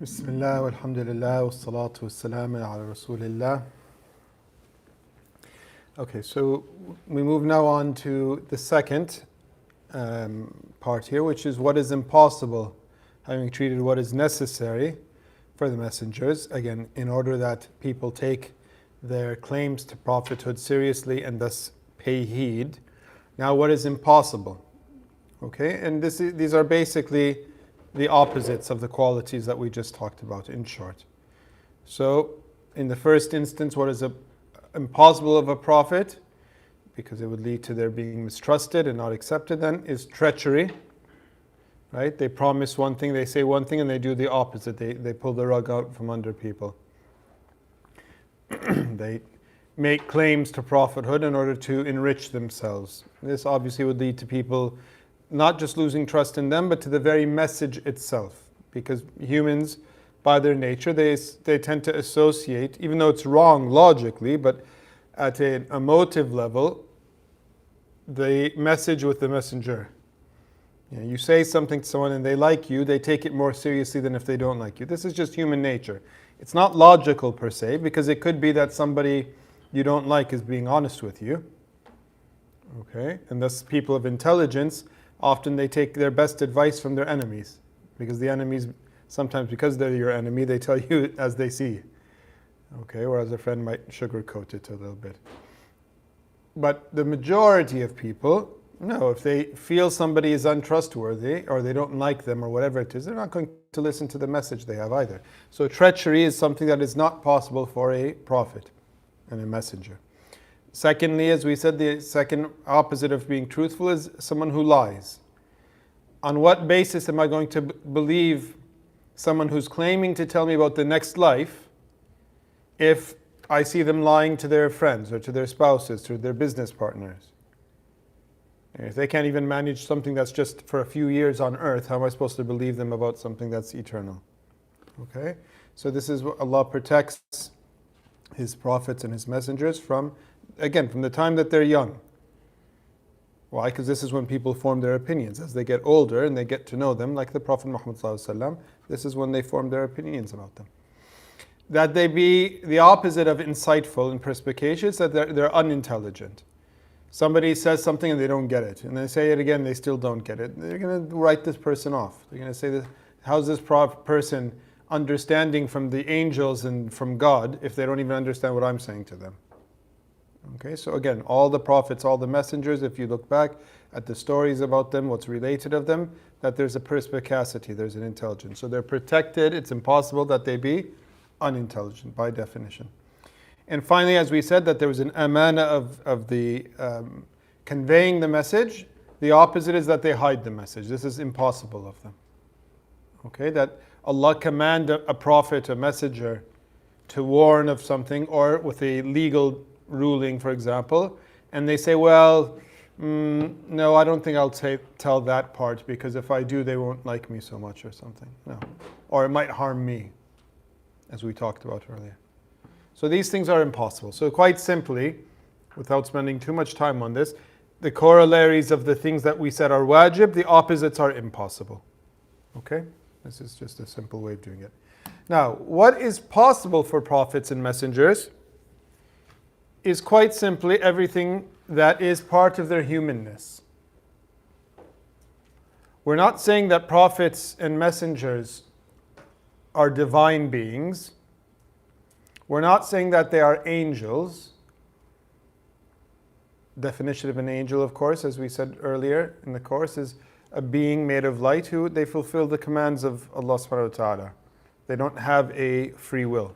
Bismillah, walhamdulillah, wassalatu wassalamu ala rasulillah. Okay, so we move now on to the second part here, which is what is impossible, having treated what is necessary for the messengers, again, in order that people take their claims to prophethood seriously and thus pay heed. Now, what is impossible? Okay, and these are basically the opposites of the qualities that we just talked about, in short. So, in the first instance, what is impossible of a prophet, because it would lead to their being mistrusted and not accepted, then is treachery. Right? They promise one thing, they say one thing, and they do the opposite. They pull the rug out from under people. They make claims to prophethood in order to enrich themselves. This obviously would lead to people not just losing trust in them, but to the very message itself. Because humans, by their nature, they tend to associate, even though it's wrong logically, but at an emotive level, the message with the messenger. You say something to someone and they like you, they take it more seriously than if they don't like you. This is just human nature. It's not logical per se, because it could be that somebody you don't like is being honest with you. Okay? And thus people of intelligence, often they take their best advice from their enemies. Because the enemies, sometimes because they're your enemy, they tell you as they see. Okay? Whereas a friend might sugarcoat it a little bit. But the majority of people, no, if they feel somebody is untrustworthy or they don't like them or whatever it is, they're not going to listen to the message they have either. So treachery is something that is not possible for a prophet and a messenger. Secondly, as we said, the second opposite of being truthful is someone who lies. On what basis am I going to believe someone who's claiming to tell me about the next life if I see them lying to their friends or to their spouses, to their business partners? If they can't even manage something that's just for a few years on earth, how am I supposed to believe them about something that's eternal? Okay? So this is what Allah protects His prophets and His messengers from, again, from the time that they're young. Why? Because this is when people form their opinions. As they get older and they get to know them, like the Prophet Muhammad ﷺ, this is when they form their opinions about them. That they be the opposite of insightful and perspicacious, that they're unintelligent. Somebody says something and they don't get it, and they say it again, they still don't get it. They're going to write this person off. They're going to say, this, how's this person understanding from the angels and from God if they don't even understand what I'm saying to them? Okay, so again, all the prophets, all the messengers, if you look back at the stories about them, what's related of them, that there's a perspicacity, there's an intelligence. So they're protected. It's impossible that they be unintelligent by definition. And finally, as we said, that there was an amana of the conveying the message. The opposite is that they hide the message. This is impossible of them. Okay, that Allah command a prophet, a messenger, to warn of something, or with a legal ruling, for example, and they say, well, no, I don't think I'll tell that part, because if I do, they won't like me so much or something. No. Or it might harm me, as we talked about earlier. So these things are impossible. So quite simply, without spending too much time on this, the corollaries of the things that we said are wajib, the opposites are impossible. Okay? This is just a simple way of doing it. Now, what is possible for prophets and messengers is quite simply everything that is part of their humanness. We're not saying that prophets and messengers are divine beings. We're not saying that they are angels. Definition of an angel, of course, as we said earlier in the course, is a being made of light who they fulfill the commands of Allah subhanahu wa ta'ala. They don't have a free will.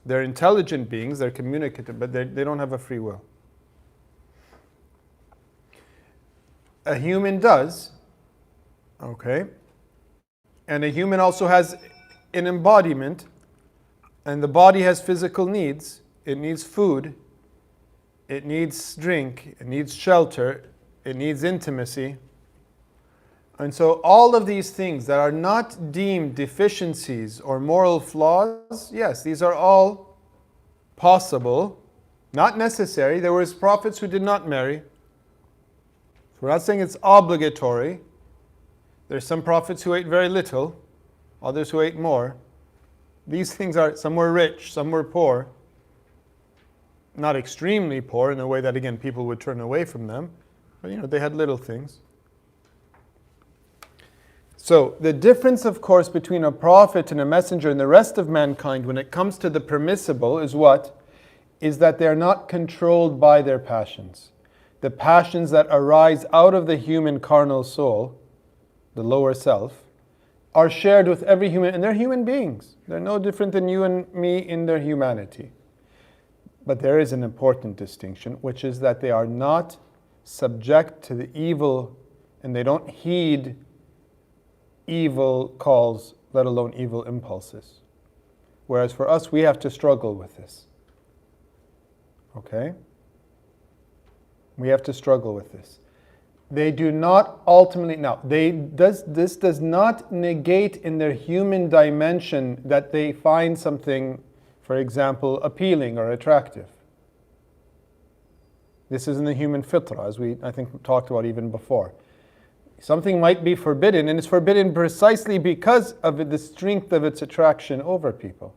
They're intelligent beings, they're communicative, but they don't have a free will. A human does, okay? And a human also has an embodiment. And the body has physical needs. It needs food. It needs drink. It needs shelter. It needs intimacy. And so all of these things that are not deemed deficiencies or moral flaws, yes, these are all possible, not necessary. There was prophets who did not marry. We're not saying it's obligatory. There's some prophets who ate very little. others who ate more. These things are, some were rich, some were poor. Not extremely poor in a way that, again, people would turn away from them. But, they had little things. So, the difference, of course, between a prophet and a messenger and the rest of mankind when it comes to the permissible is what? Is that they're not controlled by their passions. The passions that arise out of the human carnal soul, the lower self, are shared with every human, and they're human beings. They're no different than you and me in their humanity. But there is an important distinction, which is that they are not subject to the evil, and they don't heed evil calls, let alone evil impulses. Whereas for us, we have to struggle with this. Okay? We have to struggle with this. They do not ultimately, now, this does not negate in their human dimension that they find something, for example, appealing or attractive. This is in the human fitrah, as I think talked about even before. Something might be forbidden, and it's forbidden precisely because of the strength of its attraction over people.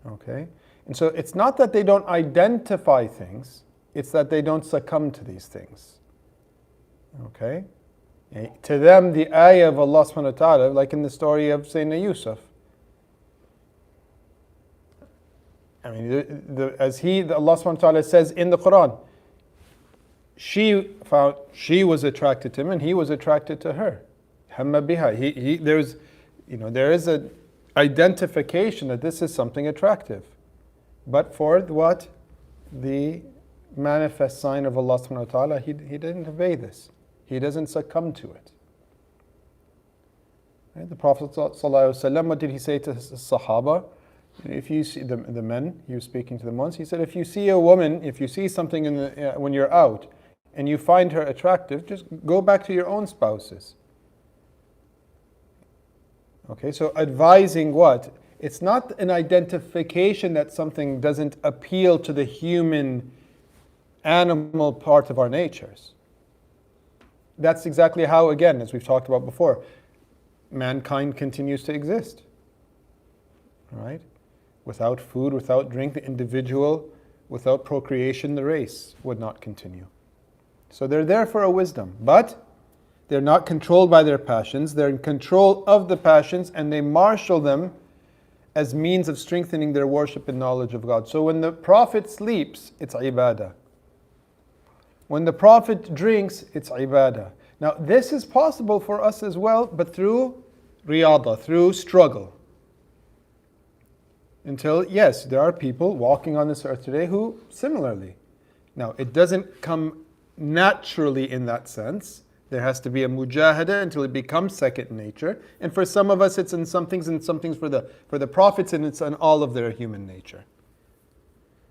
Okay? And so it's not that they don't identify things, it's that they don't succumb to these things. Okay? To them, the ayah of Allah subhanahu wa ta'ala, like in the story of Sayyidina Yusuf, Allah subhanahu wa ta'ala says in the Quran, she was attracted to him and he was attracted to her. Hamma biha. There is an identification that this is something attractive. But for what? The manifest sign of Allah subhanahu wa ta'ala, he didn't obey this. He doesn't succumb to it. Right? The Prophet ﷺ, what did he say to his Sahaba? If you see the men, he was speaking to them once, he said, if you see a woman, if you see something when you're out, and you find her attractive, just go back to your own spouses. Okay, so advising what? It's not an identification that something doesn't appeal to the human, animal part of our natures. That's exactly how, again, as we've talked about before, mankind continues to exist. Right? Without food, without drink, the individual, without procreation, the race would not continue. So they're there for a wisdom, but they're not controlled by their passions. They're in control of the passions, and they marshal them as means of strengthening their worship and knowledge of God. So when the Prophet sleeps, it's ibadah. When the Prophet drinks, it's ibadah. Now this is possible for us as well, but through riyadha, through struggle. Until, yes, there are people walking on this earth today who similarly. Now, it doesn't come naturally in that sense. There has to be a mujahada until it becomes second nature. And for some of us, it's in some things, and some things for the prophets, and it's in all of their human nature.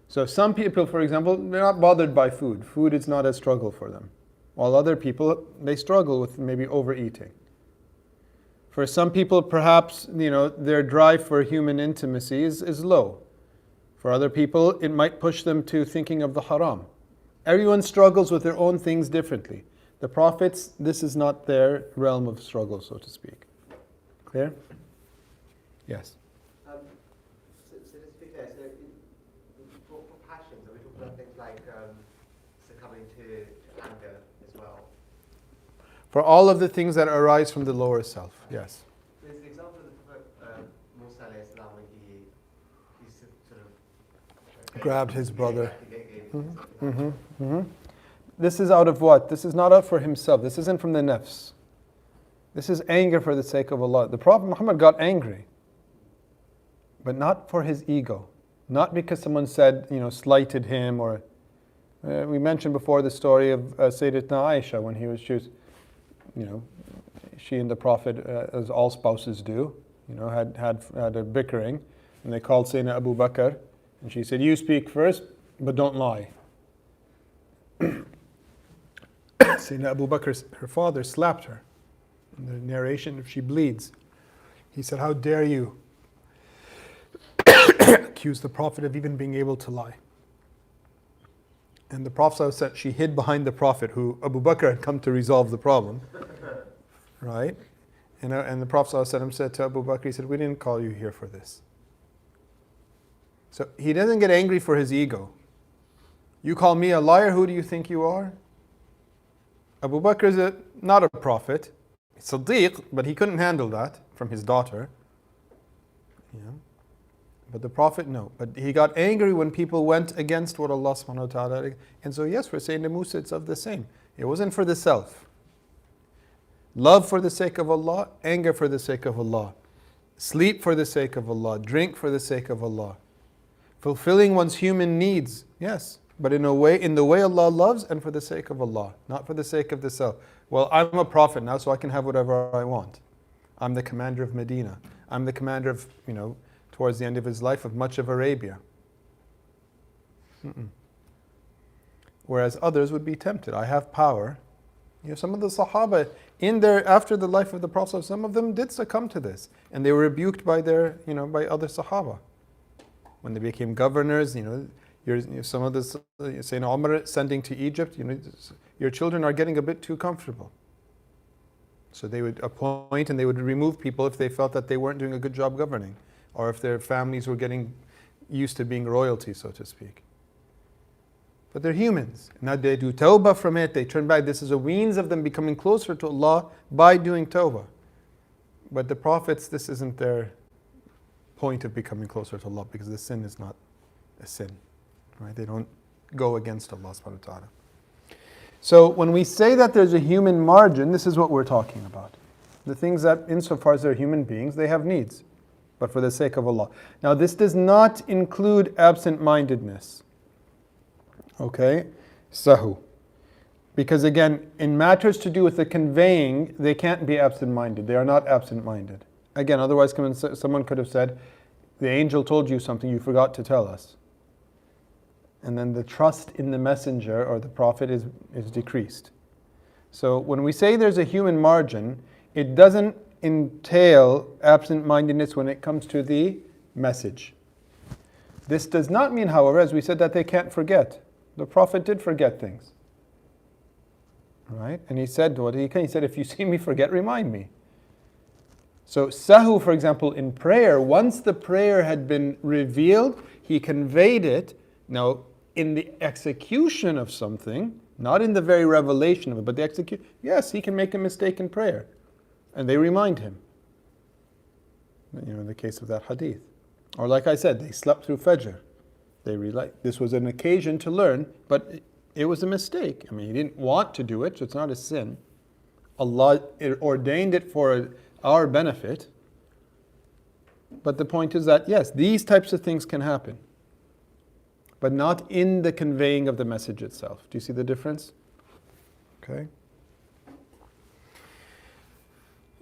So some people, for example, they're not bothered by food. Food is not a struggle for them. While other people, they struggle with maybe overeating. For some people, perhaps, their drive for human intimacy is low. For other people, it might push them to thinking of the haram. Everyone struggles with their own things differently. The prophets, this is not their realm of struggle, so to speak. Clear? Yes. So just to be clear, for passions, are we talking about things like succumbing to anger as well? For all of the things that arise from the lower self, yes. There's the example of the Prophet Musa alayhi salam when he sort of grabbed his brother. Mm-hmm. This is out of what? This is not out for himself. This isn't from the nafs. This is anger for the sake of Allah. The Prophet Muhammad got angry, but not for his ego. Not because someone said, slighted him, or we mentioned before the story of Sayyidatna Aisha when she and the Prophet, as all spouses do, had a bickering, and they called Sayyidina Abu Bakr, and she said, you speak first, but don't lie. Sayyidina Abu Bakr, her father, slapped her. In the narration, if she bleeds, he said, how dare you accuse the Prophet of even being able to lie? And the Prophet said, she hid behind the Prophet, who Abu Bakr had come to resolve the problem. Right? And the Prophet ﷺ said to Abu Bakr, he said, we didn't call you here for this. So he doesn't get angry for his ego. You call me a liar, who do you think you are? Abu Bakr is not a prophet, Siddiq, but he couldn't handle that from his daughter. Yeah. But the Prophet, no. But he got angry when people went against what Allah subhanahu wa ta'ala. And so yes, we're saying to Musa it's of the same. It wasn't for the self. Love for the sake of Allah, anger for the sake of Allah. Sleep for the sake of Allah, drink for the sake of Allah. Fulfilling one's human needs, yes. But in the way Allah loves and for the sake of Allah, not for the sake of the self. Well, I'm a prophet now, so I can have whatever I want. I'm the commander of Medina. I'm the commander of, towards the end of his life, of much of Arabia. Whereas others would be tempted. I have power. Some of the Sahaba, after the life of the Prophet, some of them did succumb to this. And they were rebuked by by other Sahaba. When they became governors, some of the, Sayyidina Umar sending to Egypt, your children are getting a bit too comfortable. So they would appoint and they would remove people if they felt that they weren't doing a good job governing, or if their families were getting used to being royalty, so to speak. But they're humans. Now they do tawbah from it, they turn back. This is a means of them becoming closer to Allah by doing tawbah. But the prophets, this isn't their point of becoming closer to Allah, because the sin is not a sin. Right? They don't go against Allah subhanahu wa ta'ala. So when we say that there's a human margin, this is what we're talking about. The things that, insofar as they're human beings, they have needs, but for the sake of Allah. Now this does not include absent-mindedness. Okay? Sahu. Because again, in matters to do with the conveying, they can't be absent-minded. They are not absent-minded. Again, otherwise someone could have said, the angel told you something, you forgot to tell us. And then the trust in the messenger or the prophet is decreased. So when we say there's a human margin, it doesn't entail absent-mindedness when it comes to the message. This does not mean, however, as we said, that they can't forget. The prophet did forget things. Right? And he said, he said, if you see me forget, remind me. So sahu, for example, in prayer, once the prayer had been revealed, he conveyed it. Now, in the execution of something, not in the very revelation of it, but the execution, yes, he can make a mistake in prayer. And they remind him. In the case of that hadith. Or like I said, they slept through Fajr. This was an occasion to learn, but it was a mistake. I mean, he didn't want to do it, so it's not a sin. Allah ordained it for our benefit. But the point is that, yes, these types of things can happen, but not in the conveying of the message itself. Do you see the difference? Okay.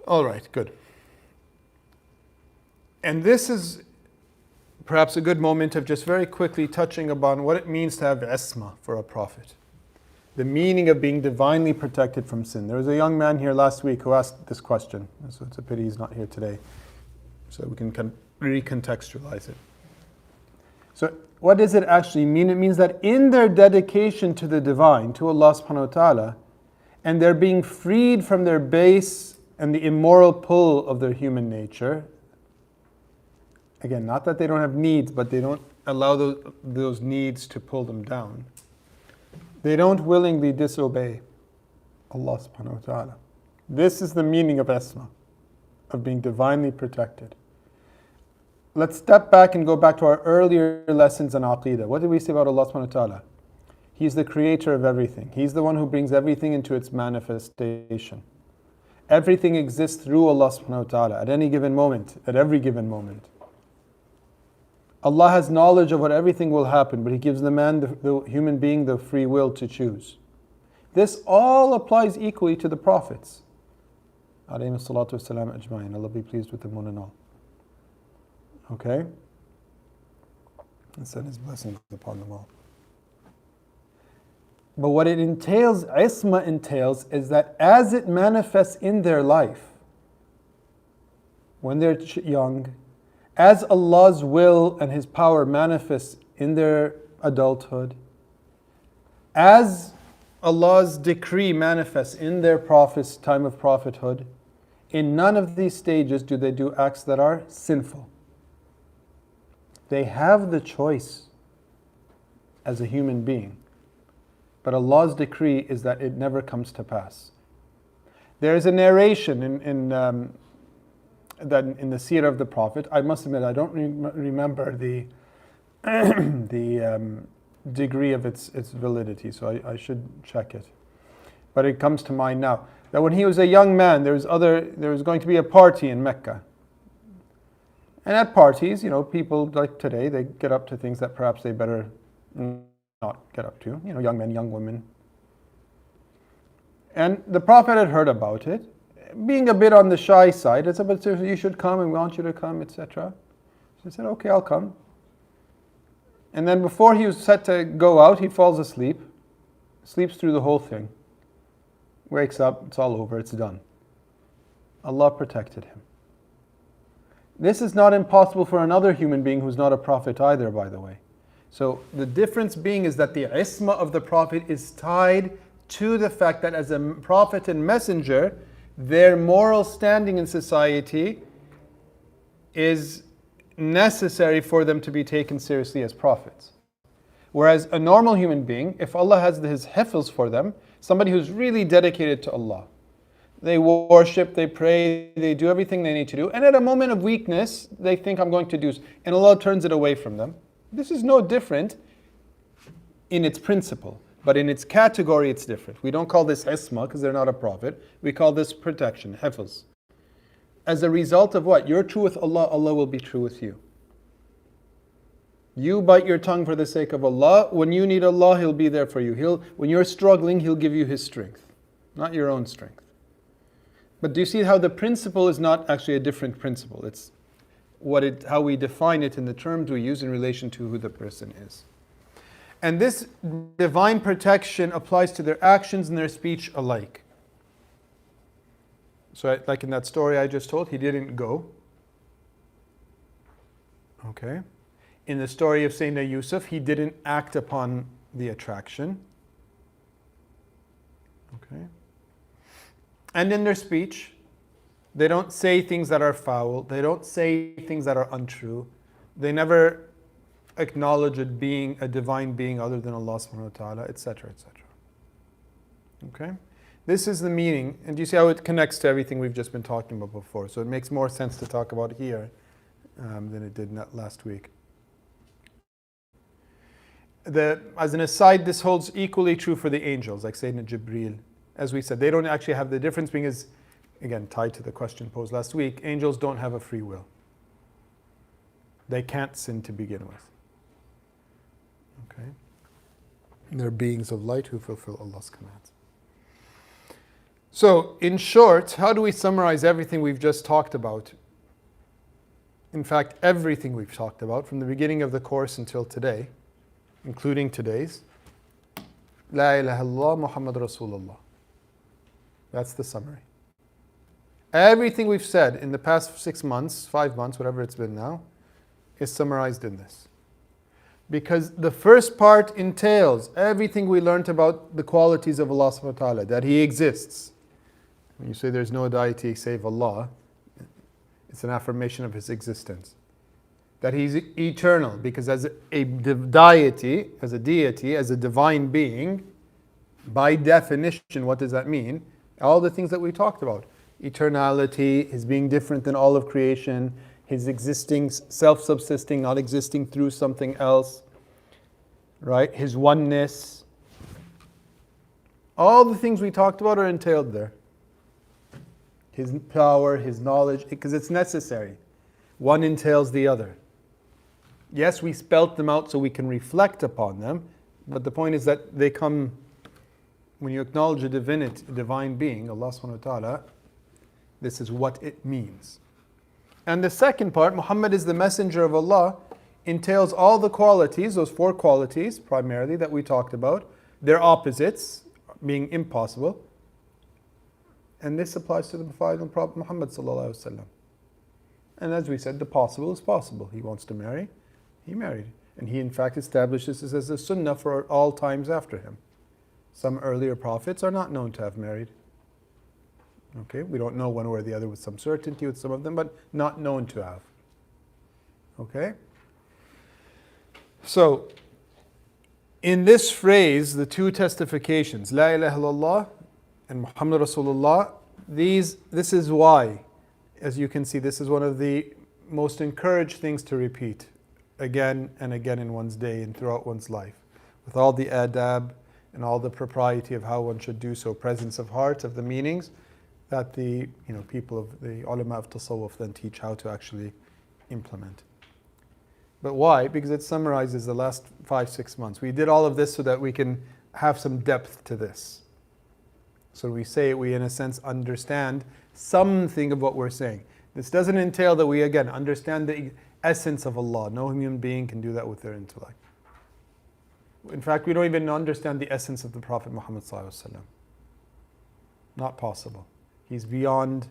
All right, good. And this is perhaps a good moment of just very quickly touching upon what it means to have isma for a prophet. The meaning of being divinely protected from sin. There was a young man here last week who asked this question, so it's a pity he's not here today, so we can recontextualize it. So what does it actually mean? It means that in their dedication to the divine, to Allah subhanahu wa ta'ala, and they're being freed from their base and the immoral pull of their human nature. Again, not that they don't have needs, but they don't allow those needs to pull them down. They don't willingly disobey Allah subhanahu wa ta'ala. This is the meaning of isma, of being divinely protected. Let's step back and go back to our earlier lessons on Aqidah. What did we say about Allah subhanahu wa ta'ala? He's the creator of everything. He's the one who brings everything into its manifestation. Everything exists through Allah subhanahu wa ta'ala at any given moment, at every given moment. Allah has knowledge of what everything will happen, but He gives the man, the human being, the free will to choose. This all applies equally to the prophets. Alayhi salatu wassalam ajma'in. Allah be pleased with them one and all. Okay? And send His blessings upon them all. But what it entails, isma entails, is that as it manifests in their life, when they're young, as Allah's will and His power manifests in their adulthood, as Allah's decree manifests in their time of prophethood, In none of these stages do they do acts that are sinful. They have the choice as a human being, but Allah's decree is that it never comes to pass. There is a narration in the seerah of the Prophet. I must admit, I don't remember the degree of its validity, so I should check it. But it comes to mind now that when he was a young man, there was going to be a party in Mecca. And at parties, people like today, they get up to things that perhaps they better not get up to. Young men, young women. And the Prophet had heard about it, being a bit on the shy side. He said, "But you should come, and we want you to come, etc." So he said, "Okay, I'll come." And then before he was set to go out, he falls asleep, sleeps through the whole thing, wakes up, it's all over, it's done. Allah protected him. This is not impossible for another human being who's not a prophet either, by the way. So the difference being is that the isma of the Prophet is tied to the fact that as a prophet and messenger, their moral standing in society is necessary for them to be taken seriously as prophets. Whereas a normal human being, if Allah has His hifz for them, somebody who's really dedicated to Allah, they worship, they pray, they do everything they need to do, and at a moment of weakness, they think I'm going to do, and Allah turns it away from them. This is no different in its principle, but in its category it's different. We don't call this isma because they're not a prophet. We call this protection, hifz. As a result of what? You're true with Allah, Allah will be true with you. You bite your tongue for the sake of Allah. When you need Allah, He'll be there for you. When you're struggling, He'll give you His strength, not your own strength. But do you see how the principle is not actually a different principle? It's how we define it in the terms we use in relation to who the person is. And this divine protection applies to their actions and their speech alike. So like in that story I just told, he didn't go. Okay. In the story of Sayyidina Yusuf, he didn't act upon the attraction. Okay. And in their speech, they don't say things that are foul. They don't say things that are untrue. They never acknowledge it being a divine being other than Allah subhanahu wa ta'ala, etc., etc. Okay? This is the meaning, and do you see how it connects to everything we've just been talking about before? So it makes more sense to talk about here than it did last week. As an aside, this holds equally true for the angels, like Sayyidina Jibreel. As we said, they don't actually have the difference being is, again, tied to the question posed last week, angels don't have a free will. They can't sin to begin with. Okay? They're beings of light who fulfill Allah's commands. So, in short, how do we summarize everything we've just talked about? In fact, everything we've talked about from the beginning of the course until today, including today's, La ilaha illallah Muhammad Rasulullah. That's the summary. Everything we've said in the past 6 months, 5 months, whatever it's been now, is summarized in this. Because the first part entails everything we learned about the qualities of Allah subhanahu wa ta'ala, that He exists. When you say there's no deity save Allah, it's an affirmation of His existence. That He's eternal, because as a deity, as a divine being, by definition, what does that mean? All the things that we talked about. Eternality, His being different than all of creation, His existing, self-subsisting, not existing through something else, right? His oneness. All the things we talked about are entailed there. His power, His knowledge, because it's necessary. One entails the other. Yes, we spelt them out so we can reflect upon them, but the point is that they come, when you acknowledge a divine being, Allah subhanahu wa ta'ala, this is what it means. And the second part, Muhammad is the messenger of Allah, entails all the qualities, those 4 qualities primarily that we talked about, their opposites, being impossible. And this applies to the Prophet Muhammad sallallahu alaihi wasallam. And as we said, the possible is possible. He wants to marry, he married. And he in fact establishes this as a sunnah for all times after him. Some earlier prophets are not known to have married. Okay, we don't know one way or the other with some certainty with some of them, but not known to have. Okay? So, in this phrase, the two testifications, La ilaha illallah and Muhammad Rasulullah, this is why, as you can see, this is one of the most encouraged things to repeat again and again in one's day and throughout one's life, with all the adab and all the propriety of how one should do so, presence of heart, of the meanings that the people of the ulama of tasawwuf then teach how to actually implement. But why? Because it summarizes the last 5-6 months. We did all of this so that we can have some depth to this. So we say we in a sense understand something of what we're saying. This doesn't entail that we again understand the essence of Allah. No human being can do that with their intellect. In fact, we don't even understand the essence of the Prophet Muhammad ﷺ. Not possible. He's beyond,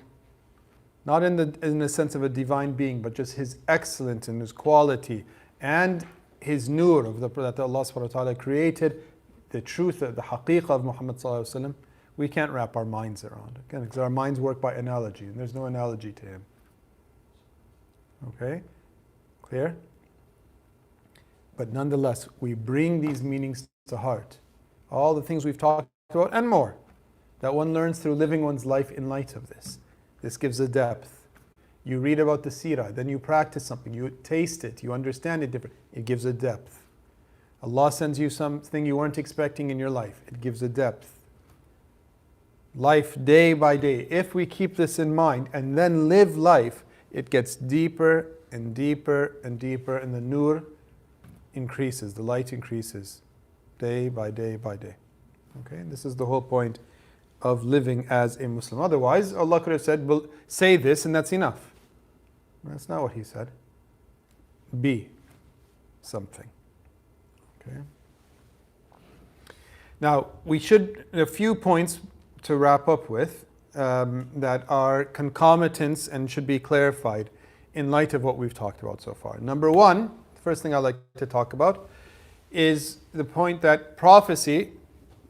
not in the sense of a divine being, but just his excellence and his quality and his nur of that Allah subhanahu wa ta'ala created, the truth, the haqiqah of Muhammad sallallahu alaihi wasallam, we can't wrap our minds around. Again, because our minds work by analogy, and there's no analogy to him. Okay? Clear? But nonetheless, we bring these meanings to heart. All the things we've talked about and more, that one learns through living one's life in light of this. This gives a depth. You read about the seerah, then you practice something, you taste it, you understand it different. It gives a depth. Allah sends you something you weren't expecting in your life. It gives a depth. Life day by day. If we keep this in mind and then live life, it gets deeper and deeper and deeper, and the nur increases, the light increases day by day by day. Okay, this is the whole point of living as a Muslim. Otherwise, Allah could have said, well, say this and that's enough. That's not what He said. Be something. Okay. Now, we should, a few points to wrap up with that are concomitants and should be clarified in light of what we've talked about so far. Number one, the first thing I'd like to talk about is the point that prophecy,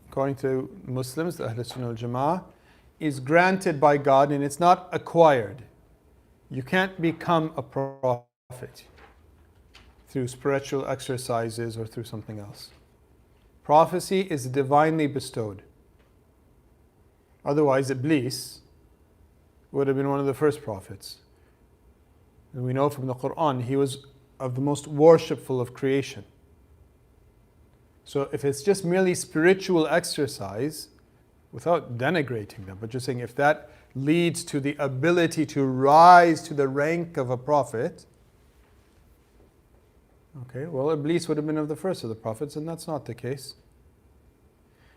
according to Muslims, the Ahl Sunnah wal Jama'ah, is granted by God and it's not acquired. You can't become a prophet through spiritual exercises or through something else. Prophecy is divinely bestowed. Otherwise, Iblis would have been one of the first prophets. And we know from the Quran, he was of the most worshipful of creation. So if it's just merely spiritual exercise, without denigrating them, but just saying if that leads to the ability to rise to the rank of a prophet, okay, well, Iblis would have been of the first of the prophets, and that's not the case.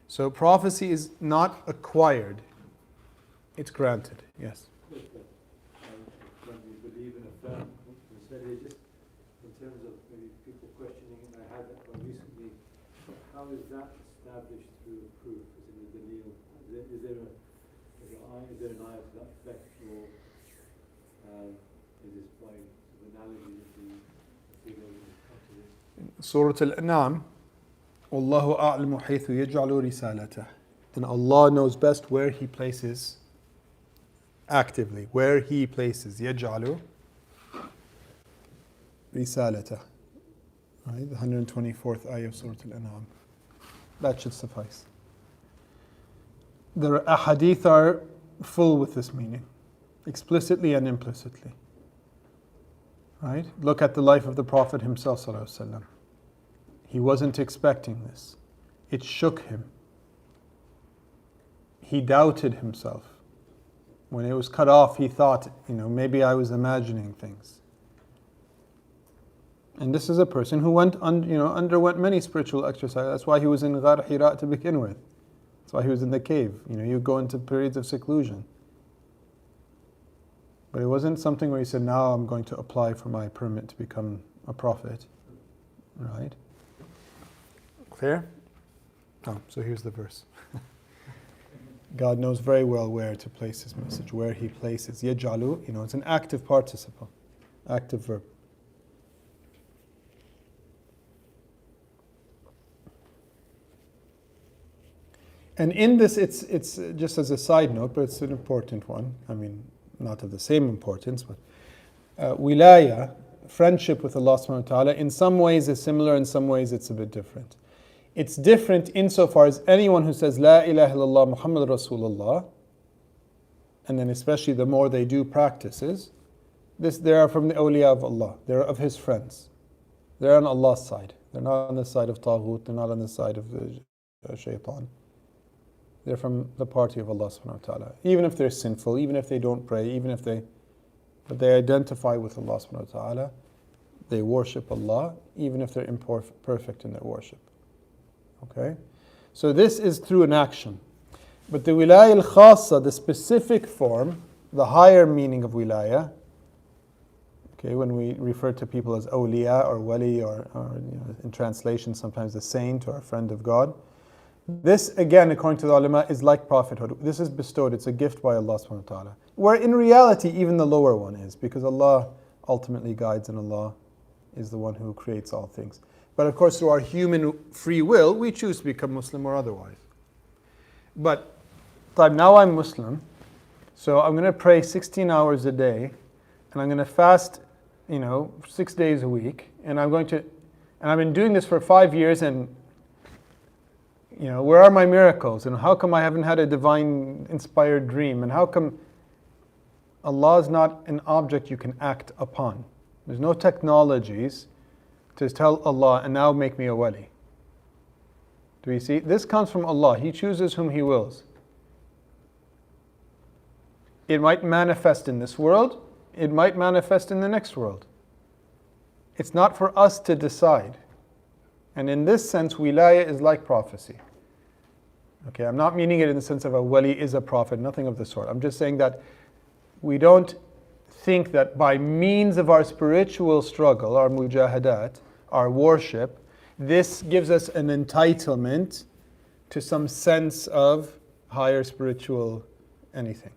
So prophecy is not acquired, it's granted. Yes? When you believe and affirm, just in terms of maybe people questioning it, I had that one recently, how is that established through a proof? Is there an ayah to that effect, or is this by analogy that the figure come to this? Surah Al-An'am, Wallahu a'lamu haythu yaj'alu risalatah. Then Allah knows best where He places, actively, where He places, yaj'alu risalatah. Right, the 124th ayah of Surah Al-An'am. That should suffice. The ahadith are full with this meaning, explicitly and implicitly. Right? Look at the life of the Prophet himself, sallallahu alaihi wasallam. He wasn't expecting this. It shook him. He doubted himself. When it was cut off, he thought, maybe I was imagining things. And this is a person who underwent many spiritual exercises. That's why he was in Ghar Hira to begin with. That's why he was in the cave. You go into periods of seclusion. But it wasn't something where he said, now I'm going to apply for my permit to become a prophet. Right? Clear? Oh, so here's the verse. God knows very well where to place His message, where He places. Yaj'alu, it's an active participle, active verb. And in this, it's just as a side note, but it's an important one. I mean, not of the same importance, but wilaya, friendship with Allah subhanahu wa ta'ala, in some ways is similar, in some ways it's a bit different. It's different insofar as anyone who says La ilaha illallah Muhammad Rasulullah, and then especially the more they do practices, they are from the awliya of Allah, they're of His friends. They're on Allah's side. They're not on the side of Taghut, they're not on the side of the Shaitan. They're from the party of Allah subhanahu wa ta'ala. Even if they're sinful, even if they don't pray, but they identify with Allah subhanahu wa ta'ala, they worship Allah, even if they're imperfect in their worship. Okay? So this is through an action. But the wilaya al-khassa, the specific form, the higher meaning of wilaya, okay, when we refer to people as awliya or wali, or in translation sometimes a saint or a friend of God, this again, according to the ulama, is like prophethood. This is bestowed, it's a gift by Allah subhanahu wa ta'ala. Where in reality, even the lower one is, because Allah ultimately guides and Allah is the one who creates all things. But of course, through our human free will, we choose to become Muslim or otherwise. But now I'm Muslim, so I'm going to pray 16 hours a day, and I'm going to fast, 6 days a week, and I've been doing this for 5 years, and where are my miracles? And how come I haven't had a divine inspired dream? And how come Allah is not an object you can act upon? There's no technologies to tell Allah, and now make me a wali. Do you see? This comes from Allah. He chooses whom He wills. It might manifest in this world. It might manifest in the next world. It's not for us to decide. And in this sense, wilaya is like prophecy. Okay, I'm not meaning it in the sense of a wali is a prophet, nothing of the sort. I'm just saying that we don't think that by means of our spiritual struggle, our mujahadat, our worship, this gives us an entitlement to some sense of higher spiritual anything.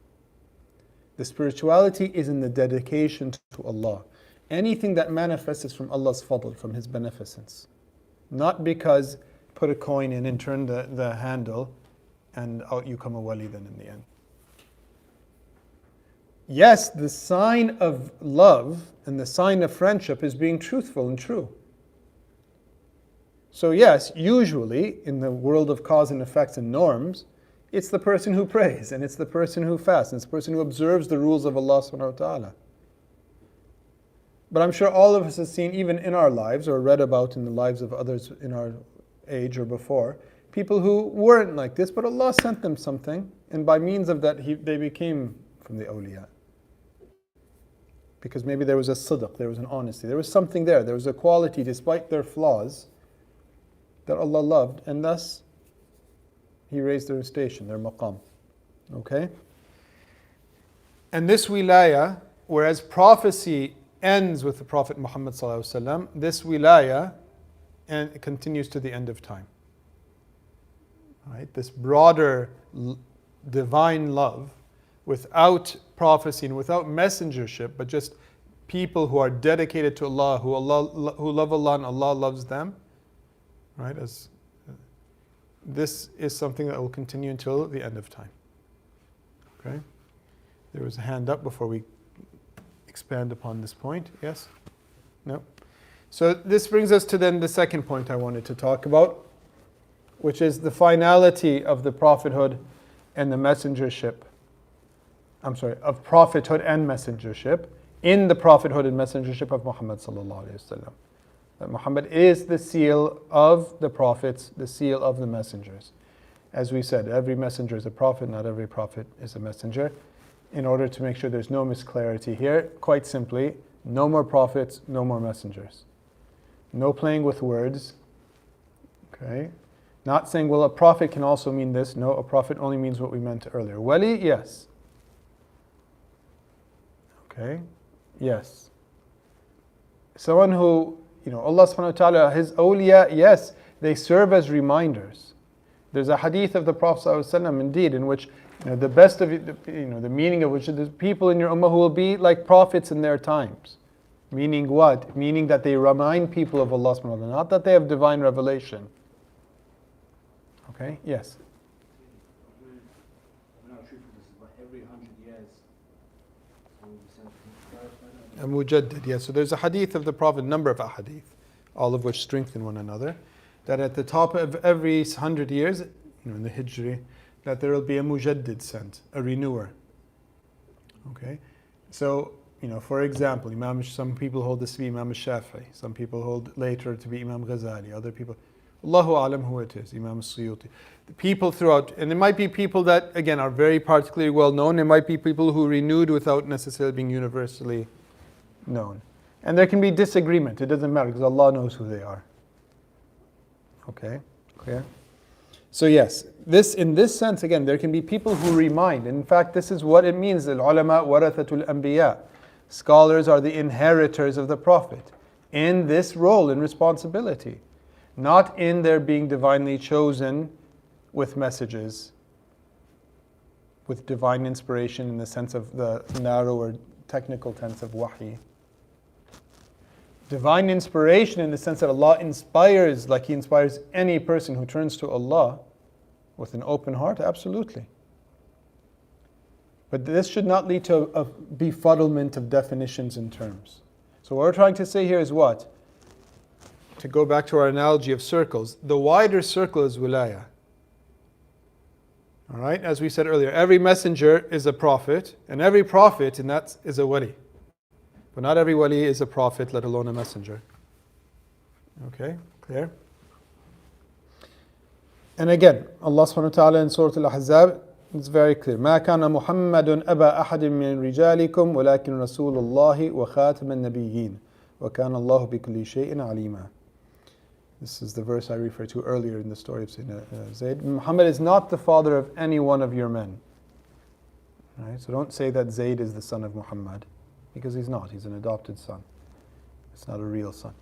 The spirituality is in the dedication to Allah. Anything that manifests is from Allah's fadl, from His beneficence. Not because put a coin in and turn the handle and out you come a wali then in the end. Yes, the sign of love and the sign of friendship is being truthful and true. So yes, usually in the world of cause and effects and norms, it's the person who prays, and it's the person who fasts, and it's the person who observes the rules of Allah subhanahu wa ta'ala. But I'm sure all of us have seen, even in our lives, or read about in the lives of others in our age or before, people who weren't like this, but Allah sent them something, and by means of that, they became from the awliya. Because maybe there was a sidq, there was an honesty, there was something there was a quality despite their flaws that Allah loved, and thus He raised their station, their maqam. Okay? And this wilaya, whereas prophecy ends with the Prophet Muhammad ﷺ, this wilaya and it continues to the end of time. Right? This broader divine love, without prophecy and without messengership, but just people who are dedicated to Allah, who love Allah and Allah loves them. Right? This is something that will continue until the end of time. Okay? There was a hand up before we expand upon this point. Yes? No? So this brings us to then the second point I wanted to talk about, which is the finality of the prophethood and the messengership. Of prophethood and messengership in the prophethood and messengership of Muhammad sallallahu alaihi wasallam. That Muhammad is the seal of the prophets, the seal of the messengers. As we said, every messenger is a prophet, not every prophet is a messenger. In order to make sure there's no misclarity here, quite simply, no more prophets, no more messengers. No playing with words. Okay? Not saying, well, a prophet can also mean this. No, a prophet only means what we meant earlier. Wali, yes. Okay? Yes. Someone who, Allah subhanahu wa ta'ala, His awliya, yes, they serve as reminders. There's a hadith of the Prophet ﷺ, indeed, in which the best of the meaning of which is people in your ummah who will be like prophets in their times. Meaning what? Meaning that they remind people of Allah subhanahu wa ta'ala, not that they have divine revelation. Okay? Yes. A mujaddid, yeah. So there's a hadith of the Prophet, number of ahadith, all of which strengthen one another, that at the top of every 100 years, in the Hijri, that there will be a mujaddid sent, a renewer. Okay? So, for example, some people hold this to be Imam Shafi'i, some people hold later to be Imam Ghazali, other people, Allahu Alam who it is, Imam Suyuti. The people throughout, and it might be people that, again, are very particularly well known, it might be people who renewed without necessarily being universally known. And there can be disagreement, it doesn't matter, because Allah knows who they are. Okay, clear? So yes, in this sense, again, there can be people who remind. In fact, this is what it means, al-ulama warathatul anbiya. Scholars are the inheritors of the Prophet in this role and responsibility, not in their being divinely chosen with messages, with divine inspiration in the sense of the narrower technical sense of wahi. Divine inspiration in the sense that Allah inspires, like He inspires any person who turns to Allah with an open heart, absolutely. But this should not lead to a befuddlement of definitions and terms. So what we're trying to say here is what? To go back to our analogy of circles, the wider circle is wilaya. All right, as we said earlier, every messenger is a prophet, and every prophet, and that is a wali. But not every wali is a prophet, let alone a messenger. Okay, clear? And again, Allah subhanahu wa ta'ala in Surah Al-Ahzab, it's very clear. ما كان محمد أبا أحد من رجالكم ولكن رسول الله وخاتم النبيين وكان الله بكل شيء عليما. This is the verse I referred to earlier in the story of Sayyidina Zayd. Muhammad is not the father of any one of your men. Right? So don't say that Zayd is the son of Muhammad, because he's not. He's an adopted son. It's not a real son.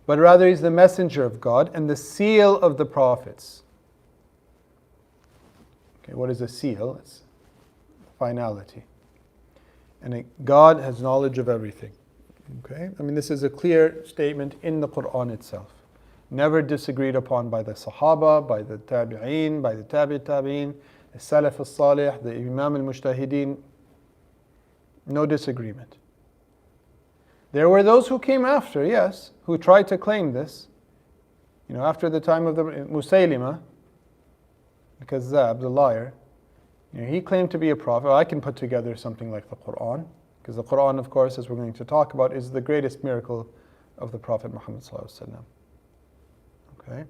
But rather he's the messenger of God and the seal of the prophets. Okay, what is a seal? It's finality. And God has knowledge of everything. Okay? I mean, this is a clear statement in the Quran itself. Never disagreed upon by the Sahaba, by the Tabi'een, by the Tabi'een, the Salaf al-Salih, the Imam al-Mujtahideen. No disagreement. There were those who came after, yes, who tried to claim this. After the time of the Musaylima, because Zab, the liar, he claimed to be a prophet. I can put together something like the Quran, because the Quran, of course, as we're going to talk about, is the greatest miracle of the Prophet Muhammad sallallahu alaihi wasallam. Okay?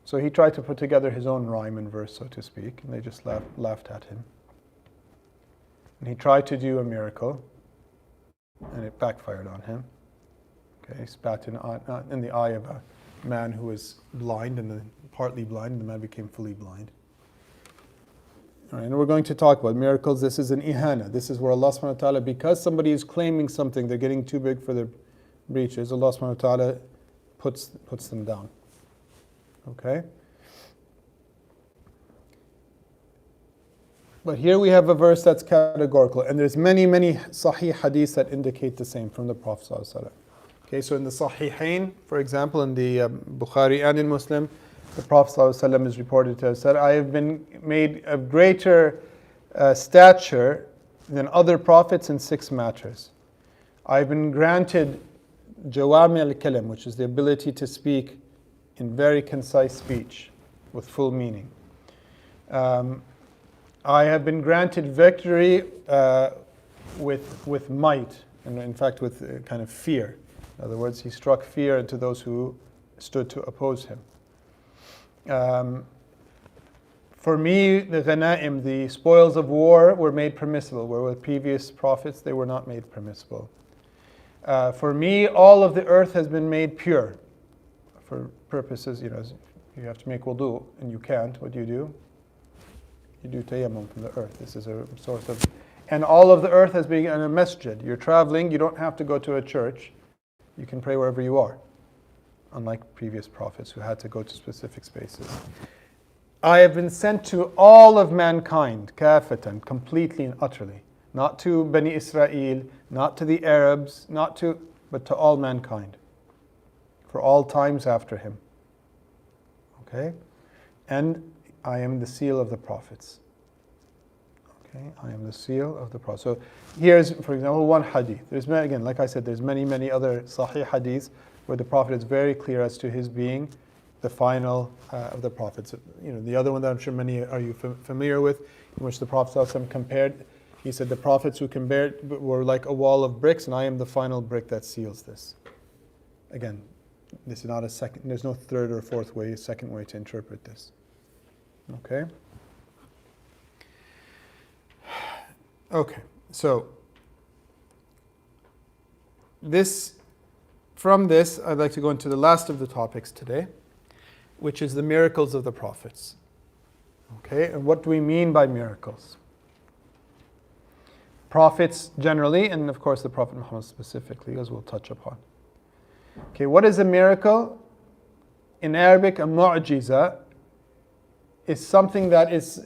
So he tried to put together his own rhyme and verse, so to speak, and they just laughed at him. And he tried to do a miracle, and it backfired on him. Okay, he spat in the eye of a man who was blind, and partly blind, and the man became fully blind. All right, and we're going to talk about miracles. This is an ihana. This is where Allah subhanahu wa ta'ala, because somebody is claiming something, they're getting too big for their breeches, Allah subhanahu wa ta'ala puts them down. Okay? But here we have a verse that's categorical, and there's many sahih hadiths that indicate the same from the Prophet sallallahu alaihi wasallam. Okay, so in the Sahihain, for example, in the Bukhari and in Muslim, the Prophet ﷺ is reported to have said, I have been made of greater stature than other prophets in 6 matters. I have been granted Jawami al-Kalam, which is the ability to speak in very concise speech with full meaning. I have been granted victory with might, and in fact with kind of fear. In other words, he struck fear into those who stood to oppose him. For me, the ghanaim, the spoils of war, were made permissible, where with previous prophets they were not made permissible. For me, all of the earth has been made pure. For purposes, you have to make wudu, and you can't. What do? You do tayammum from the earth. This is a source of... And all of the earth has been in a masjid. You're traveling, you don't have to go to a church. You can pray wherever you are, unlike previous prophets who had to go to specific spaces. I have been sent to all of mankind, kafatan, completely and utterly. Not to Bani Israel, not to the Arabs, but to all mankind. For all times after him. Okay? And I am the seal of the prophets. Okay, I am the seal of the Prophet. So here's, for example, one hadith. There's many, again, like I said, there's many other sahih hadiths where the Prophet is very clear as to his being the final of the prophets. The other one that I'm sure many are you familiar with, in which the Prophet ﷺ compared, he said the prophets who compared were like a wall of bricks, and I am the final brick that seals this. Again, this is not a second, there's no third or fourth way, a second way to interpret this. Okay? Okay, so from this, I'd like to go into the last of the topics today, which is the miracles of the prophets. Okay, and what do we mean by miracles? Prophets generally, and of course the Prophet Muhammad specifically, as we'll touch upon. Okay, what is a miracle? In Arabic, a mu'jiza is something that it's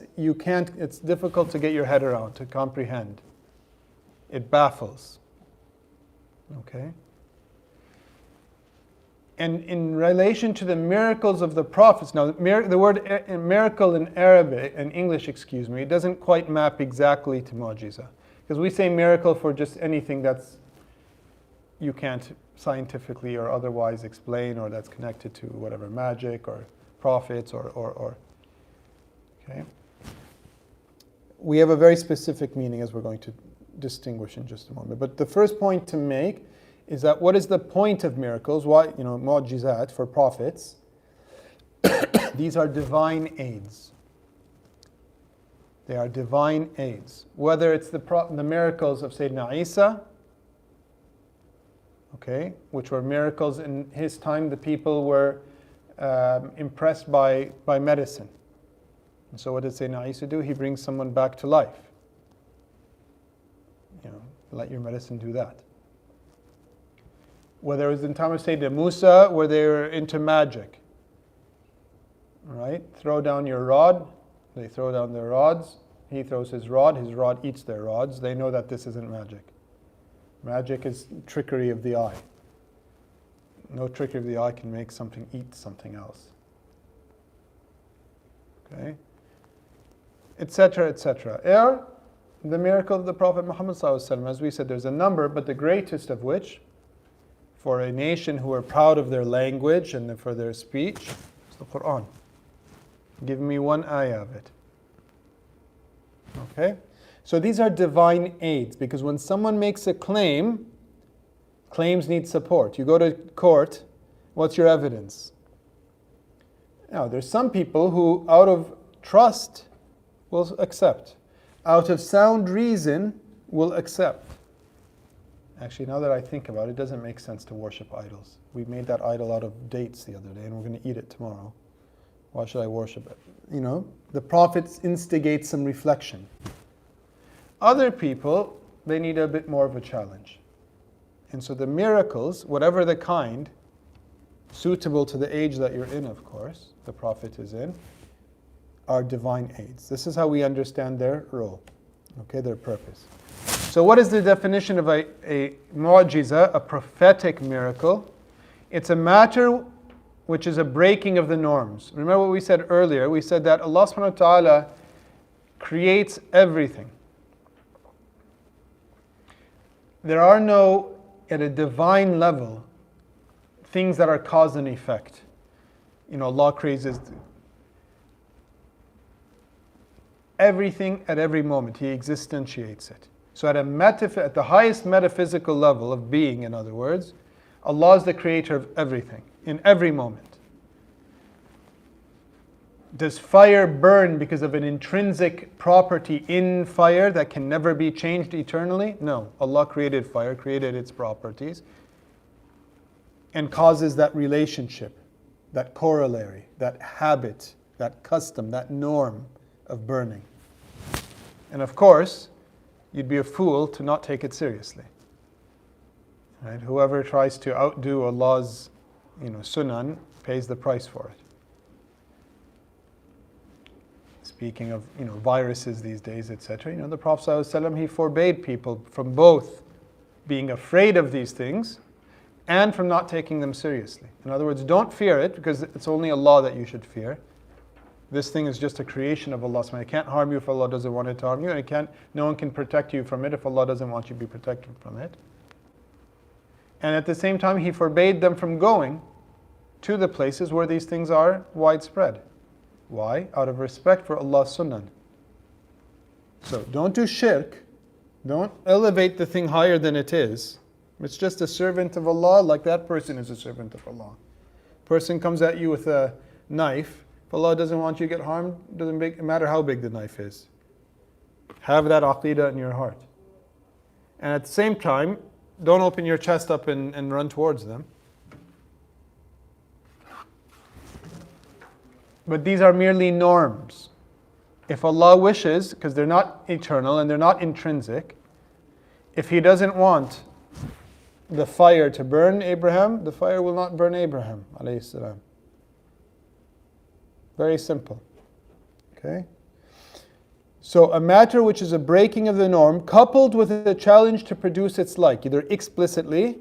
difficult to get your head around, to comprehend. It baffles. Okay? And in relation to the miracles of the prophets, now the word miracle in Arabic, in English, it doesn't quite map exactly to mu'jiza. Because we say miracle for just anything that's you can't scientifically or otherwise explain, or that's connected to whatever, magic or prophets or okay. We have a very specific meaning, as we're going to distinguish in just a moment. But the first point to make is that what is the point of miracles? Why, mu'jizat for prophets? These are divine aids. They are divine aids. Whether it's the miracles of Sayyidina Isa, okay, which were miracles in his time, the people were impressed by medicine. And so what did Sayyidina Isa do? He brings someone back to life. Let your medicine do that. Whether it was in time of Sayyidina Musa, where they were into magic. Right? Throw down your rod. They throw down their rods. He throws his rod eats their rods. They know that this isn't magic. Magic is trickery of the eye. No trickery of the eye can make something eat something else. Okay? Etc., etc. The miracle of the Prophet Muhammad ﷺ, as we said, there's a number, but the greatest of which, for a nation who are proud of their language and for their speech, is the Quran. Give me one ayah of it. Okay? So these are divine aids, because when someone makes a claim, claims need support. You go to court, what's your evidence? Now, there's some people who, out of trust, will accept. Out of sound reason, will accept. Actually, now that I think about it, it doesn't make sense to worship idols. We made that idol out of dates the other day, and we're going to eat it tomorrow. Why should I worship it? The prophets instigate some reflection. Other people, they need a bit more of a challenge. And so the miracles, whatever the kind, suitable to the age that you're in, of course, the Prophet is in, are divine aids. This is how we understand their role, okay, their purpose. So what is the definition of a mu'jiza, a prophetic miracle? It's a matter which is a breaking of the norms. Remember what we said earlier? We said that Allah subhanahu wa ta'ala creates everything. There are no, at a divine level, things that are cause and effect. Allah creates everything at every moment. He existentiates it. So at the highest metaphysical level of being, in other words, Allah is the creator of everything, in every moment. Does fire burn because of an intrinsic property in fire that can never be changed eternally? No. Allah created fire, created its properties, and causes that relationship, that corollary, that habit, that custom, that norm of burning. And of course, you'd be a fool to not take it seriously. Right? Whoever tries to outdo Allah's, sunan pays the price for it. Speaking of, viruses these days, etc. The Prophet ﷺ, he forbade people from both being afraid of these things and from not taking them seriously. In other words, don't fear it, because it's only Allah that you should fear. This thing is just a creation of Allah. It can't harm you if Allah doesn't want it to harm you, and no one can protect you from it if Allah doesn't want you to be protected from it. And at the same time, He forbade them from going to the places where these things are widespread. Why? Out of respect for Allah's sunnah. So don't do shirk. Don't elevate the thing higher than it is. It's just a servant of Allah, like that person is a servant of Allah. Person comes at you with a knife. If Allah doesn't want you to get harmed, doesn't matter how big the knife is. Have that aqidah in your heart. And at the same time, don't open your chest up and run towards them. But these are merely norms. If Allah wishes, because they're not eternal and they're not intrinsic, if He doesn't want the fire to burn Abraham, the fire will not burn Abraham, alayhi salam. Very simple. Okay? So a matter which is a breaking of the norm, coupled with a challenge to produce its like, either explicitly,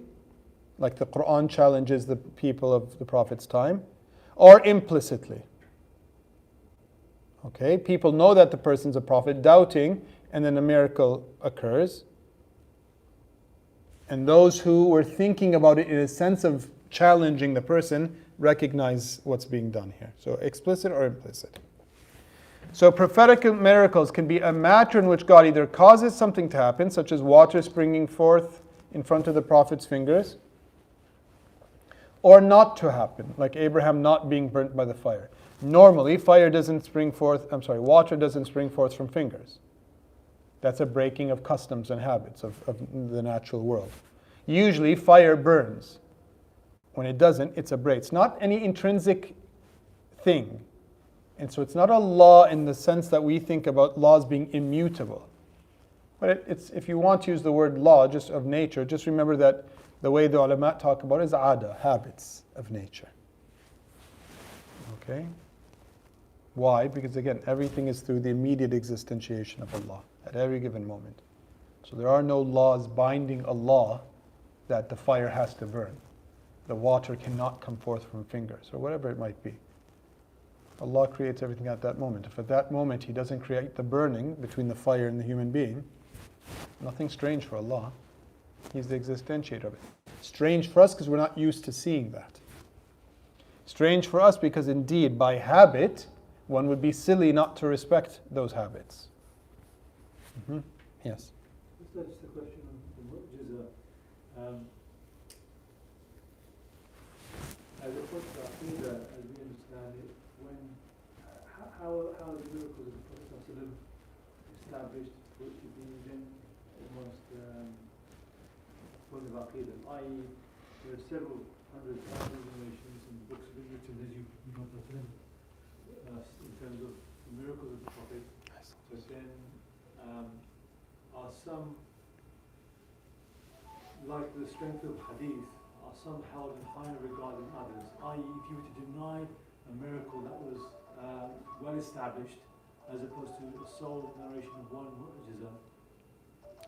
like the Quran challenges the people of the Prophet's time, or implicitly. Okay? People know that the person's a prophet, doubting, and then a miracle occurs. And those who were thinking about it in a sense of challenging the person recognize what's being done here. So explicit or implicit. So prophetic miracles can be a matter in which God either causes something to happen, such as water springing forth in front of the Prophet's fingers, or not to happen, like Abraham not being burnt by the fire. Normally, water doesn't spring forth from fingers. That's a breaking of customs and habits of the natural world. Usually, fire burns. When it doesn't, it's a break. It's not any intrinsic thing. And so it's not a law in the sense that we think about laws being immutable. But it's, if you want to use the word law, just of nature, just remember that the way the ulama talk about it is ada, habits of nature. Okay? Why? Because again, everything is through the immediate existentiation of Allah at every given moment. So there are no laws binding Allah that the fire has to burn. The water cannot come forth from fingers, or whatever it might be. Allah creates everything at that moment. If at that moment He doesn't create the burning between the fire and the human being, nothing strange for Allah. He's the existentiator of it. Strange for us because we're not used to seeing that. Strange for us because indeed, by habit, one would be silly not to respect those habits. Yes? Just a question on the mu'jiza. As opposed to Aqidah, as we understand it, how are the miracles of the Prophet established for it to be then almost point of Aqidah? I.e., there are several hundred thousands of nations and books have been written, as you know, in terms of the miracles of the Prophet. But then are some, like the strength of hadith, are some held in higher regard than others? I.e., if you were to deny a miracle that was well established, as opposed to a sole narration of one mu'jiza,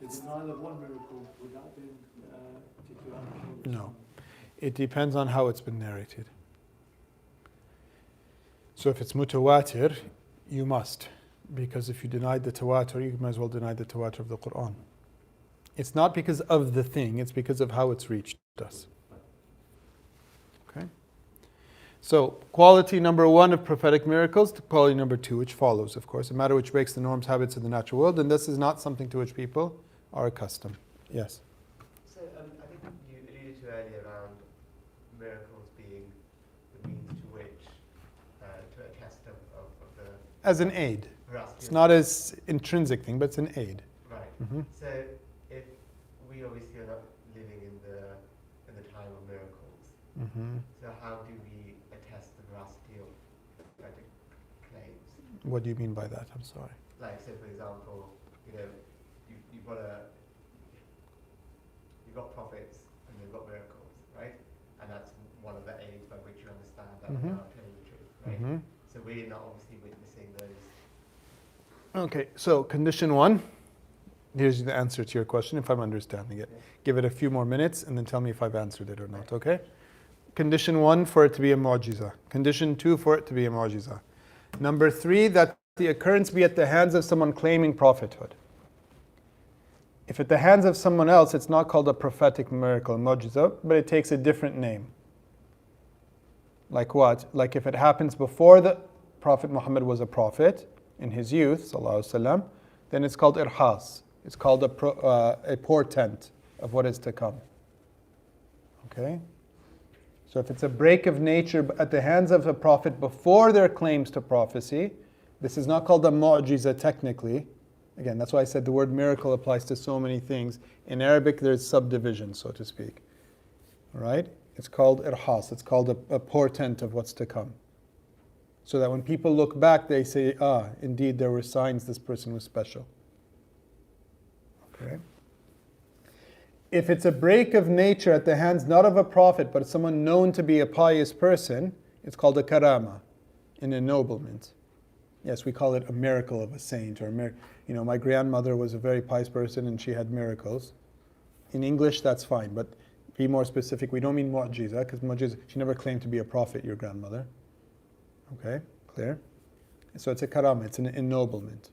the denial of one miracle, would that be particular? No. It depends on how it's been narrated. So if it's mutawatir, you must. Because if you denied the tawatur, you might as well deny the tawatur of the Quran. It's not because of the thing, it's because of how it's reached us. Okay? So, quality number one of prophetic miracles, quality number two, which follows, of course, a matter which breaks the norms, habits of the natural world, and this is not something to which people are accustomed. Yes? So I think you alluded to earlier around miracles being the means to which, to a test of the As an aid. veracity. It's not as intrinsic thing, but it's an aid. Right. So if we obviously are not living in the time of miracles, so how do we attest the veracity of prophetic claims? What do you mean by that? I'm sorry. Like, say for example, you've got prophets and you've got miracles, right? And that's one of the aids by which you understand that they are telling the truth, right? So we're not obviously witnessing those. Okay, so condition one. Here's the answer to your question, if I'm understanding it. Give it a few more minutes and then tell me if I've answered it or not, okay? Condition one, for it to be a mu'jiza. Condition two, for it to be a mu'jiza. Number 3, that the occurrence be at the hands of someone claiming prophethood. If at the hands of someone else, it's not called a prophetic miracle, mu'jiza, but it takes a different name. Like what? Like if it happens before the Prophet Muhammad was a prophet, in his youth, sallallahu alaihi wasallam, then it's called irhas. It's called a portent of what is to come. Okay? So if it's a break of nature at the hands of a prophet before their claims to prophecy, this is not called a mu'jiza technically. Again, that's why I said the word miracle applies to so many things. In Arabic, there's subdivisions, so to speak. Right? It's called irhas. It's called a portent of what's to come. So that when people look back, they say, indeed, there were signs this person was special. Okay? If it's a break of nature at the hands not of a prophet, but someone known to be a pious person, it's called a karama, an ennoblement. Yes, we call it a miracle of a saint, or my grandmother was a very pious person and she had miracles. In English, that's fine, but be more specific. We don't mean mu'jiza, because mu'jiza, she never claimed to be a prophet, your grandmother. Okay, clear? So it's a karama, it's an ennoblement.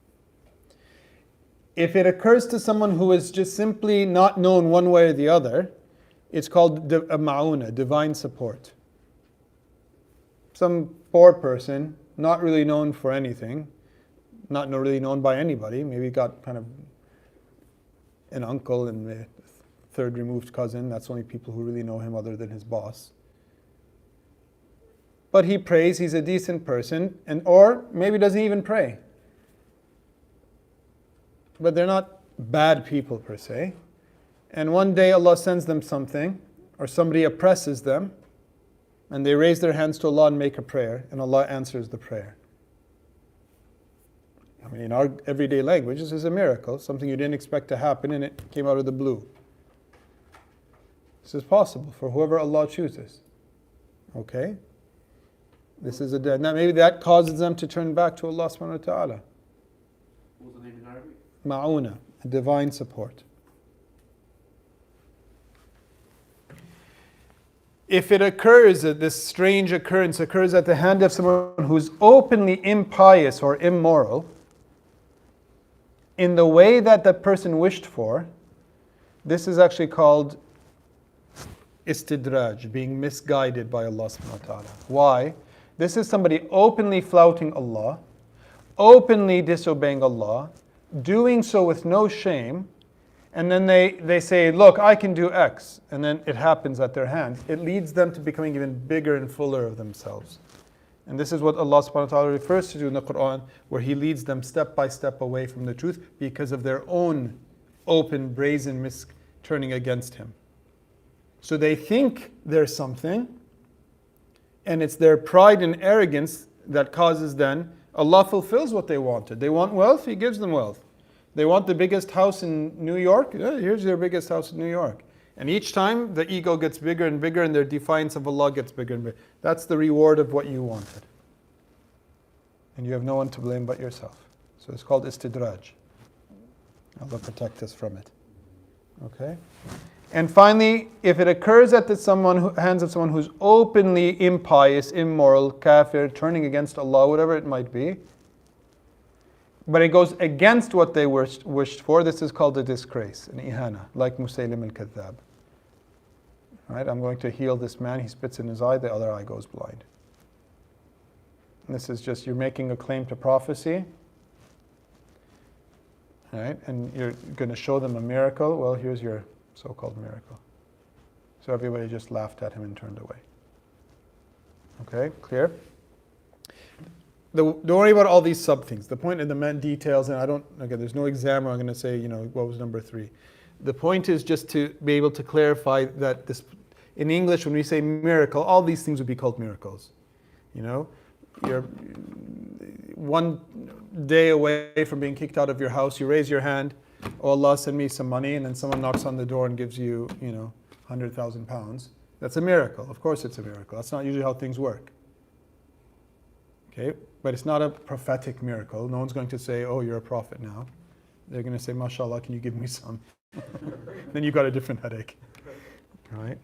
If it occurs to someone who is just simply not known one way or the other, it's called a ma'una, divine support. Some poor person, not really known for anything, not really known by anybody, maybe got kind of an uncle and the third removed cousin, that's the only people who really know him other than his boss. But he prays, he's a decent person, or maybe doesn't even pray. But they're not bad people per se. And one day Allah sends them something, or somebody oppresses them, and they raise their hands to Allah and make a prayer, and Allah answers the prayer. I mean, in our everyday language, this is a miracle, something you didn't expect to happen, and it came out of the blue. This is possible for whoever Allah chooses. Okay? This is now maybe that causes them to turn back to Allah subhanahu wa ta'ala. What was the name in Arabic? Ma'una, a divine support. If it occurs, this strange occurrence occurs at the hand of someone who's openly impious or immoral, in the way that the person wished for, this is actually called istidraj, being misguided by Allah subhanahu wa ta'ala. Why? This is somebody openly flouting Allah, openly disobeying Allah, doing so with no shame, and then they say, look, I can do X, and then it happens at their hands. It leads them to becoming even bigger and fuller of themselves. And this is what Allah subhanahu wa ta'ala refers to in the Quran, where He leads them step by step away from the truth because of their own open, brazen turning against Him. So they think there's something, and it's their pride and arrogance that causes then, Allah fulfills what they wanted. They want wealth, He gives them wealth. They want the biggest house in New York, here's your biggest house in New York. And each time the ego gets bigger and bigger and their defiance of Allah gets bigger and bigger. That's the reward of what you wanted. And you have no one to blame but yourself. So it's called istidraj. Allah protect us from it. Okay? And finally, if it occurs at the hands of someone who's openly impious, immoral, kafir, turning against Allah, whatever it might be, but it goes against what they wished for, this is called a disgrace, an ihana, like Musaylim al-Kadhab. Right? I'm going to heal this man, he spits in his eye, the other eye goes blind. And this is just, you're making a claim to prophecy, right? And you're going to show them a miracle. Well, here's your so-called miracle. So everybody just laughed at him and turned away. Okay, clear? Don't worry about all these sub things. The point in the details, and there's no exam where I'm going to say, what was number 3. The point is just to be able to clarify that this, in English, when we say miracle, all these things would be called miracles. You're one day away from being kicked out of your house, you raise your hand, oh Allah, send me some money, and then someone knocks on the door and gives you, 100,000 pounds. That's a miracle. Of course it's a miracle. That's not usually how things work. Okay? But it's not a prophetic miracle. No one's going to say, oh, you're a prophet now. They're going to say, mashallah, can you give me some? Then you've got a different headache. Right?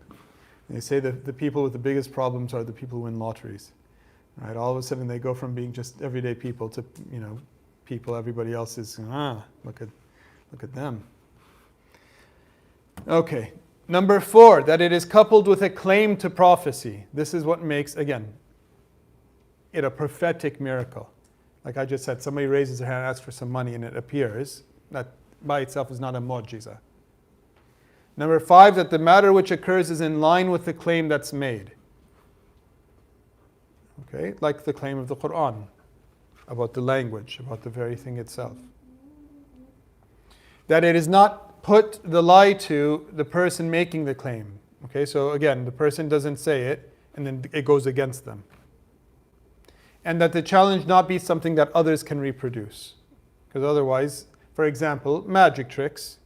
They say that the people with the biggest problems are the people who win lotteries. Right? All of a sudden they go from being just everyday people to, people everybody else is, look at them. Okay. Number 4, that it is coupled with a claim to prophecy. This is what makes, again, it a prophetic miracle. Like I just said, somebody raises their hand and asks for some money and it appears. That by itself is not a mu'jiza. Number 5, that the matter which occurs is in line with the claim that's made. Okay, like the claim of the Quran about the language, about the very thing itself. That it is not put the lie to the person making the claim. Okay, so again, the person doesn't say it and then it goes against them. And that the challenge not be something that others can reproduce. Because otherwise, for example, magic tricks.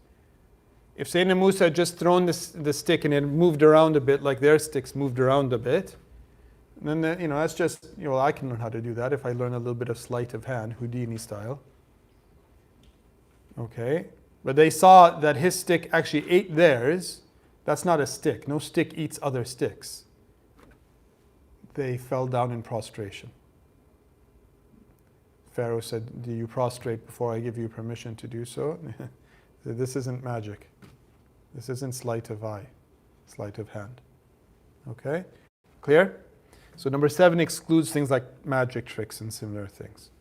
If Sayyidina Musa had just thrown the stick and it moved around a bit like their sticks moved around a bit, then that's just, I can learn how to do that if I learn a little bit of sleight of hand, Houdini style. Okay, but they saw that his stick actually ate theirs. That's not a stick. No stick eats other sticks. They fell down in prostration. Pharaoh said, "Do you prostrate before I give you permission to do so?" This isn't magic. This isn't sleight of eye, sleight of hand. Okay? Clear? So number 7 excludes things like magic tricks and similar things.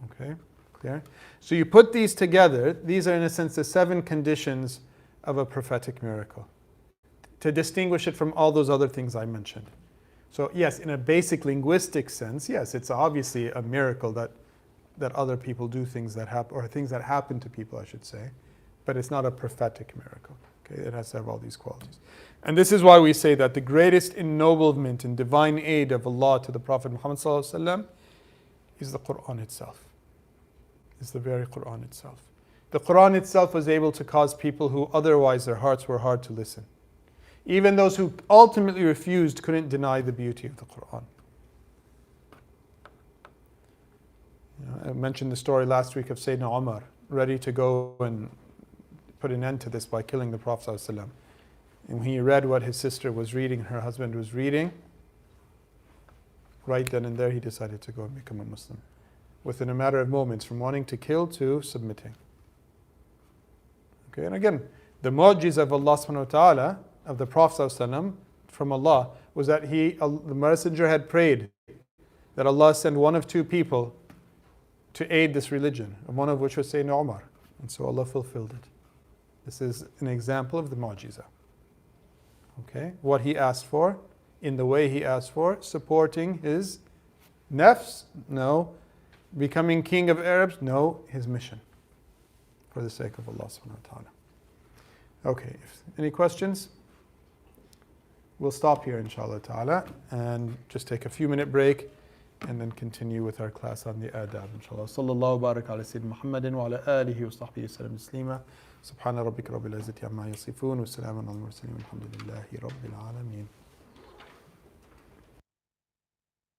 Okay? Clear? So you put these together, these are in a sense the 7 conditions of a prophetic miracle. To distinguish it from all those other things I mentioned. So yes, in a basic linguistic sense, yes, it's obviously a miracle that other people do things that happen, or things that happen to people, I should say. But it's not a prophetic miracle. Okay, it has to have all these qualities. And this is why we say that the greatest ennoblement and divine aid of Allah to the Prophet Muhammad ﷺ is the Quran itself. Is the very Quran itself. The Quran itself was able to cause people who otherwise their hearts were hard to listen. Even those who ultimately refused couldn't deny the beauty of the Quran. I mentioned the story last week of Sayyidina Umar, ready to go and put an end to this by killing the Prophet ﷺ. And when he read what his sister was reading, her husband was reading, right then and there he decided to go and become a Muslim. Within a matter of moments, from wanting to kill to submitting. Okay, and again, the mu'jiz of Allah subhanahu wa ta'ala, of the Prophet ﷺ, from Allah, was that the messenger had prayed that Allah send one of 2 people to aid this religion, and one of which was Sayyidina Umar. And so Allah fulfilled it. This is an example of the mu'jiza. Okay, what he asked for, in the way he asked for, supporting his nafs? No. Becoming king of Arabs? No. His mission. For the sake of Allah subhanahu wa ta'ala. Okay, any questions? We'll stop here inshallah ta'ala and just take a few minute break and then continue with our class on the adab inshallah. Sallallahu barak ala Sayyidina Muhammadin wa ala alihi wa sahbihi sallam taslima. Subhana rabbika rabbil izzati amma yasifun wa salamun ala al mursalin walhamdulillahi rabbil alameen.